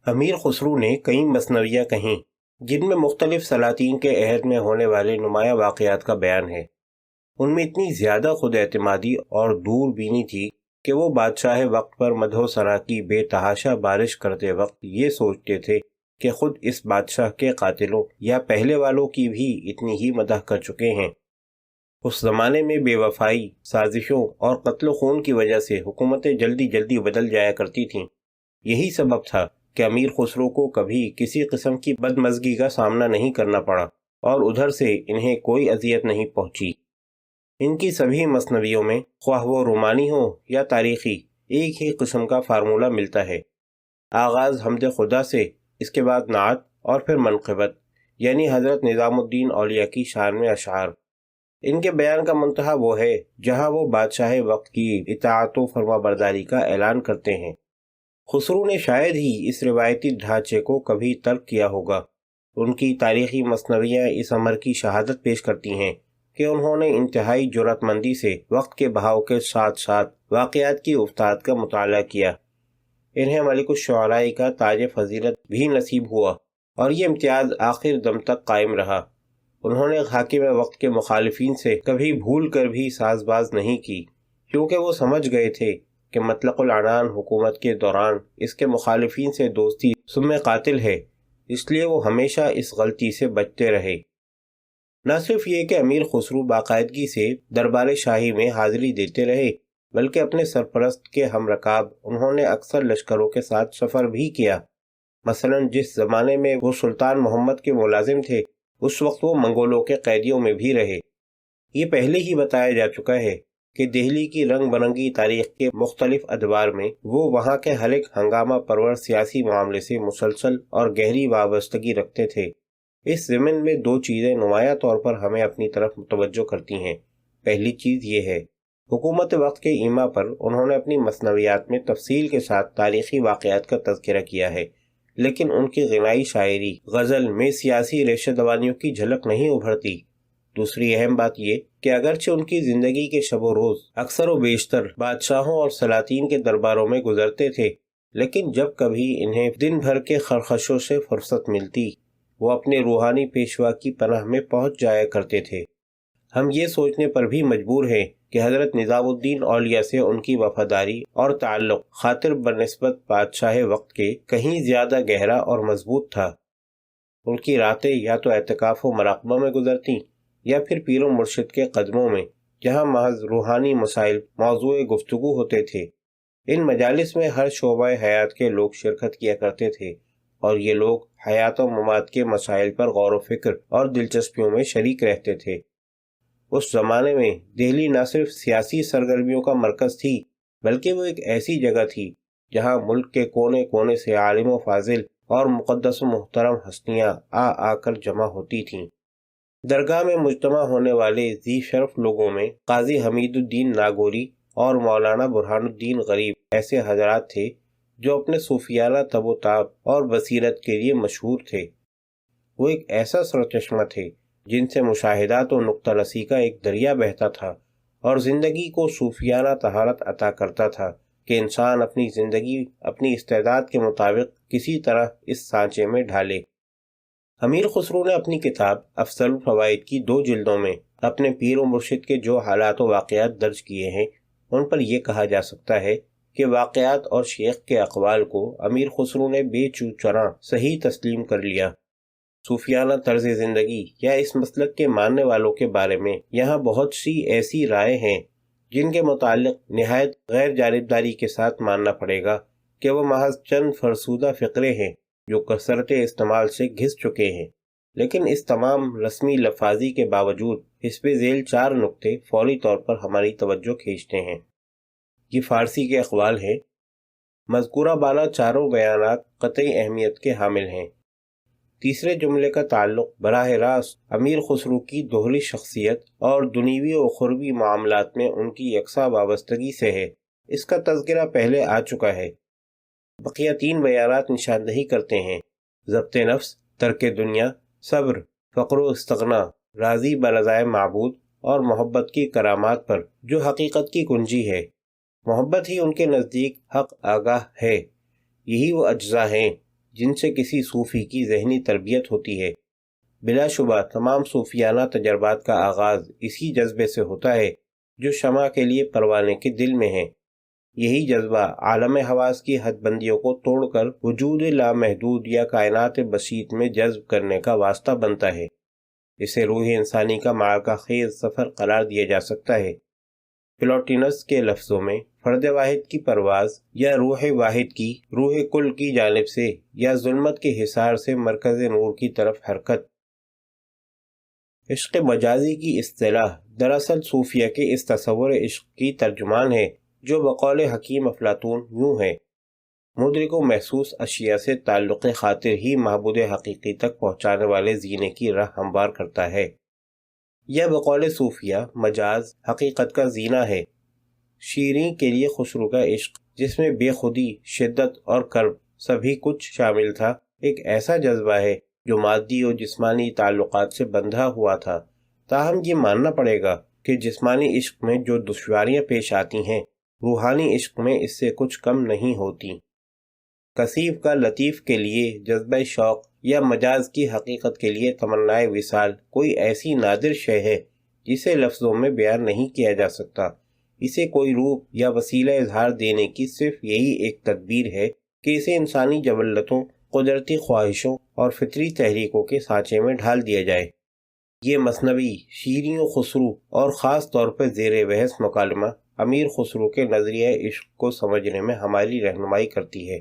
امیر خسرو نے کئی مثنویاں کہیں جن میں مختلف سلاطین کے عہد میں ہونے والے نمایاں واقعات کا بیان ہے۔ ان میں اتنی زیادہ خود اعتمادی اور دور بینی تھی کہ وہ بادشاہ وقت پر مدح و ثنا کی بے تحاشا بارش کرتے وقت یہ سوچتے تھے کہ خود اس بادشاہ کے قاتلوں یا پہلے والوں کی بھی اتنی ہی مدح کر چکے ہیں۔ اس زمانے میں بے وفائی، سازشوں اور قتل و خون کی وجہ سے حکومتیں جلدی جلدی بدل جایا کرتی تھیں۔ یہی سبب تھا کہ امیر خسرو کو کبھی کسی قسم کی بدمزگی کا سامنا نہیں کرنا پڑا اور ادھر سے انہیں کوئی اذیت نہیں پہنچی۔ ان کی سبھی مثنویوں میں خواہ وہ رومانی ہو یا تاریخی، ایک ہی قسم کا فارمولہ ملتا ہے۔ آغاز حمد خدا سے، اس کے بعد نعت اور پھر منقبت، یعنی حضرت نظام الدین اولیاء کی شان میں اشعار۔ ان کے بیان کا منتہا وہ ہے جہاں وہ بادشاہ وقت کی اطاعت و فرما برداری کا اعلان کرتے ہیں۔ خسرو نے شاید ہی اس روایتی ڈھانچے کو کبھی ترک کیا ہوگا۔ ان کی تاریخی مثنویاں اس امر کی شہادت پیش کرتی ہیں کہ انہوں نے انتہائی جرأت مندی سے وقت کے بہاؤ کے ساتھ ساتھ واقعات کی افتاد کا مطالعہ کیا۔ انہیں ملک الشعراء کا تاج فضیلت بھی نصیب ہوا اور یہ امتیاز آخر دم تک قائم رہا۔ انہوں نے حاکم وقت کے مخالفین سے کبھی بھول کر بھی ساز باز نہیں کی، کیونکہ وہ سمجھ گئے تھے کہ مطلق العنان حکومت کے دوران اس کے مخالفین سے دوستی سم قاتل ہے، اس لیے وہ ہمیشہ اس غلطی سے بچتے رہے۔ نہ صرف یہ کہ امیر خسرو باقاعدگی سے دربار شاہی میں حاضری دیتے رہے، بلکہ اپنے سرپرست کے ہم رکاب انہوں نے اکثر لشکروں کے ساتھ سفر بھی کیا۔ مثلا جس زمانے میں وہ سلطان محمد کے ملازم تھے، اس وقت وہ منگولوں کے قیدیوں میں بھی رہے۔ یہ پہلے ہی بتایا جا چکا ہے کہ دہلی کی رنگ برنگی تاریخ کے مختلف ادوار میں وہ وہاں کے ہر ایک ہنگامہ پرور سیاسی معاملے سے مسلسل اور گہری وابستگی رکھتے تھے۔ اس ضمن میں دو چیزیں نمایاں طور پر ہمیں اپنی طرف متوجہ کرتی ہیں۔ پہلی چیز یہ ہے، حکومت وقت کے ایما پر انہوں نے اپنی مثنویات میں تفصیل کے ساتھ تاریخی واقعات کا تذکرہ کیا ہے، لیکن ان کی غنائی شاعری، غزل میں سیاسی ریشہ دوانیوں کی جھلک نہیں ابھرتی۔ دوسری اہم بات یہ کہ اگرچہ ان کی زندگی کے شب و روز اکثر و بیشتر بادشاہوں اور سلاطین کے درباروں میں گزرتے تھے، لیکن جب کبھی انہیں دن بھر کے خرخشوں سے فرصت ملتی، وہ اپنے روحانی پیشوا کی پناہ میں پہنچ جایا کرتے تھے۔ ہم یہ سوچنے پر بھی مجبور ہیں کہ حضرت نظام الدین اولیاء سے ان کی وفاداری اور تعلق خاطر بنسبت بادشاہ وقت کے کہیں زیادہ گہرا اور مضبوط تھا۔ ان کی راتیں یا تو اعتکاف و مراقبہ میں گزرتی یا پھر پیر و مرشد کے قدموں میں، جہاں محض روحانی مسائل موضوع گفتگو ہوتے تھے۔ ان مجالس میں ہر شعبہ حیات کے لوگ شرکت کیا کرتے تھے اور یہ لوگ حیات و ممات کے مسائل پر غور و فکر اور دلچسپیوں میں شریک رہتے تھے۔ اس زمانے میں دہلی نہ صرف سیاسی سرگرمیوں کا مرکز تھی، بلکہ وہ ایک ایسی جگہ تھی جہاں ملک کے کونے کونے سے عالم و فاضل اور مقدس و محترم ہستیاں آ کر جمع ہوتی تھیں۔ درگاہ میں مجتمع ہونے والے ذی شرف لوگوں میں قاضی حمید الدین ناگوری اور مولانا برہان الدین غریب ایسے حضرات تھے جو اپنے صوفیانہ تب و تاب اور بصیرت کے لیے مشہور تھے۔ وہ ایک ایسا سرچشمہ تھے جن سے مشاہدات و نقطہ رسی کا ایک دریا بہتا تھا اور زندگی کو صوفیانہ طہارت عطا کرتا تھا کہ انسان اپنی زندگی اپنی استعداد کے مطابق کسی طرح اس سانچے میں ڈھالے۔ امیر خسرو نے اپنی کتاب افضل الفوائد کی 2 جلدوں میں اپنے پیر و مرشد کے جو حالات و واقعات درج کیے ہیں، ان پر یہ کہا جا سکتا ہے کہ واقعات اور شیخ کے اقوال کو امیر خسرو نے بے چوچراں صحیح تسلیم کر لیا۔ صوفیانہ طرز زندگی یا اس مسلک کے ماننے والوں کے بارے میں یہاں بہت سی ایسی رائے ہیں جن کے متعلق نہایت غیر جانبداری کے ساتھ ماننا پڑے گا کہ وہ محض چند فرسودہ فقرے ہیں جو کثرت استعمال سے گھس چکے ہیں، لیکن اس تمام رسمی لفاظی کے باوجود اس پہ ذیل 4 نقطے فوری طور پر ہماری توجہ کھینچتے ہیں۔ یہ فارسی کے اقوال ہیں۔ مذکورہ بالا چاروں بیانات قطعی اہمیت کے حامل ہیں۔ تیسرے جملے کا تعلق براہ راست امیر خسرو کی دوہری شخصیت اور دنیوی و اخروی معاملات میں ان کی یکساں وابستگی سے ہے۔ اس کا تذکرہ پہلے آ چکا ہے۔ بقیہ 3 بیانات نشاندہی کرتے ہیں: ضبط نفس، ترک دنیا، صبر، فقر و استغنا، راضی برضائے معبود اور محبت کی کرامات پر، جو حقیقت کی کنجی ہے۔ محبت ہی ان کے نزدیک حق آگاہ ہے۔ یہی وہ اجزاء ہیں جن سے کسی صوفی کی ذہنی تربیت ہوتی ہے۔ بلا شبہ تمام صوفیانہ تجربات کا آغاز اسی جذبے سے ہوتا ہے جو شمع کے لیے پروانے کے دل میں ہے۔ یہی جذبہ عالم حواس کی حد بندیوں کو توڑ کر وجود لامحدود یا کائنات بسیط میں جذب کرنے کا واسطہ بنتا ہے۔ اسے روح انسانی کا معرکہ خیز سفر قرار دیا جا سکتا ہے۔ پلاٹینس کے لفظوں میں فرد واحد کی پرواز یا روح واحد کی روح کل کی جانب سے یا ظلمت کے حصار سے مرکز نور کی طرف حرکت۔ عشق مجازی کی اصطلاح دراصل صوفیہ کے اس تصور عشق کی ترجمان ہے جو بقول حکیم افلاطون یوں ہے: مدرک و محسوس اشیاء سے تعلق خاطر ہی معبود حقیقی تک پہنچانے والے زینے کی راہ ہموار کرتا ہے۔ یا بقول صوفیہ مجاز حقیقت کا زینہ ہے۔ شیریں کے لیے خسرو کا عشق، جس میں بے خودی، شدت اور کرب سبھی کچھ شامل تھا، ایک ایسا جذبہ ہے جو مادی اور جسمانی تعلقات سے بندھا ہوا تھا۔ تاہم یہ ماننا پڑے گا کہ جسمانی عشق میں جو دشواریاں پیش آتی ہیں، روحانی عشق میں اس سے کچھ کم نہیں ہوتی۔ کثیف کا لطیف کے لیے جذبہ شوق یا مجاز کی حقیقت کے لیے تمنائے وصال کوئی ایسی نادر شے ہے جسے لفظوں میں بیان نہیں کیا جا سکتا۔ اسے کوئی روپ یا وسیلہ اظہار دینے کی صرف یہی ایک تدبیر ہے کہ اسے انسانی جبلتوں، قدرتی خواہشوں اور فطری تحریکوں کے سانچے میں ڈھال دیا جائے۔ یہ مثنوی، شیریں و خسرو اور خاص طور پر زیر بحث مکالمہ امیر خسرو کے نظریہ عشق کو سمجھنے میں ہماری رہنمائی کرتی ہے۔